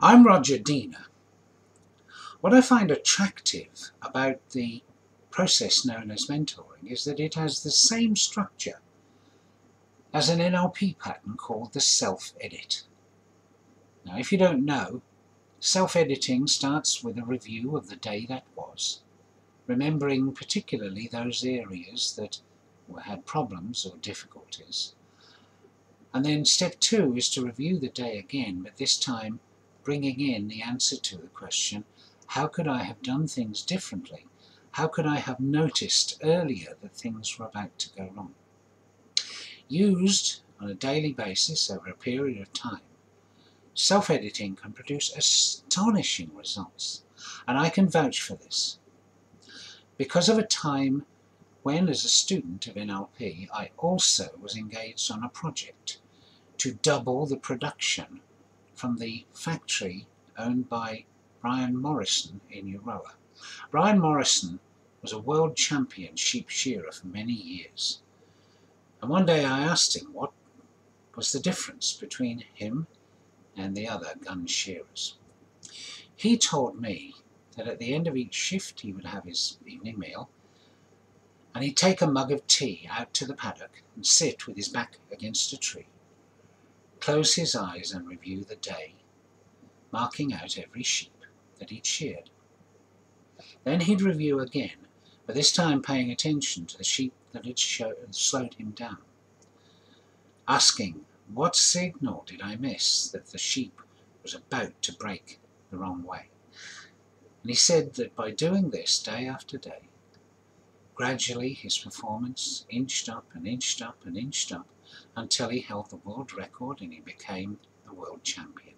I'm Roger Diener. What I find attractive about the process known as mentoring is that it has the same structure as an NLP pattern called the self-edit. Now, if you don't know, self-editing starts with a review of the day that was, remembering particularly those areas that had problems or difficulties. And then step 2 is to review the day again, but this time bringing in the answer to the question, how could I have done things differently? How could I have noticed earlier that things were about to go wrong? Used on a daily basis over a period of time, self-editing can produce astonishing results, and I can vouch for this. Because of a time when, as a student of NLP, I also was engaged on a project to double the production from the factory owned by Brian Morrison in Euroa. Brian Morrison was a world champion sheep shearer for many years. And one day I asked him what was the difference between him and the other gun shearers. He told me that at the end of each shift he would have his evening meal and he'd take a mug of tea out to the paddock and sit with his back against a tree, close his eyes and review the day, marking out every sheep that he'd sheared. Then he'd review again, but this time paying attention to the sheep that had slowed him down, asking, what signal did I miss that the sheep was about to break the wrong way? And he said that by doing this day after day, gradually his performance inched up and inched up and inched up until he held the world record and he became the world champion.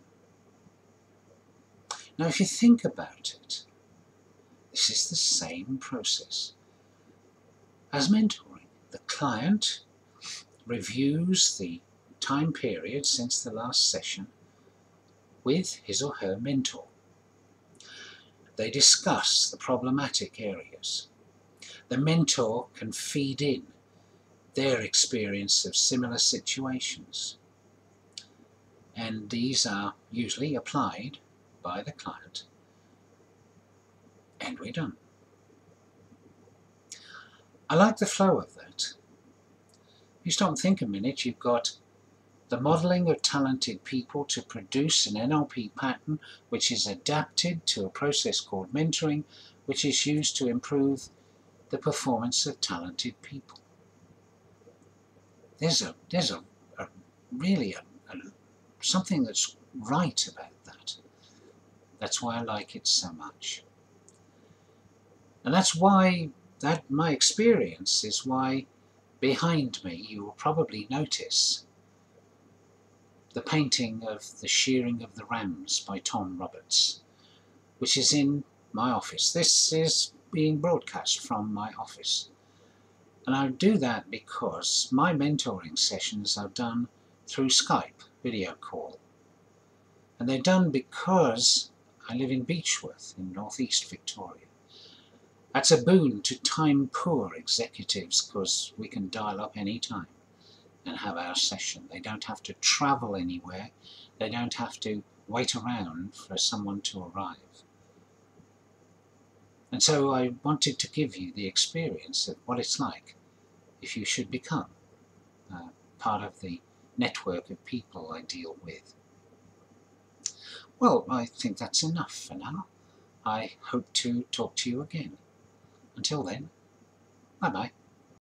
Now, if you think about it, this is the same process as mentoring. The client reviews the time period since the last session with his or her mentor. They discuss the problematic areas. The mentor can feed in their experience of similar situations, and these are usually applied by the client, and we're done. I like the flow of that. If you stop and think a minute, you've got the modelling of talented people to produce an NLP pattern which is adapted to a process called mentoring, which is used to improve the performance of talented people. There's really something that's right about that. That's why I like it so much. And that's why my experience is why behind me you will probably notice the painting of The Shearing of the Rams by Tom Roberts, which is in my office. This is being broadcast from my office. And I do that because my mentoring sessions are done through Skype video call. And they're done because I live in Beechworth in northeast Victoria. That's a boon to time-poor executives because we can dial up any time and have our session. They don't have to travel anywhere. They don't have to wait around for someone to arrive. And so I wanted to give you the experience of what it's like if you should become part of the network of people I deal with. Well, I think that's enough for now. I hope to talk to you again. Until then, bye-bye.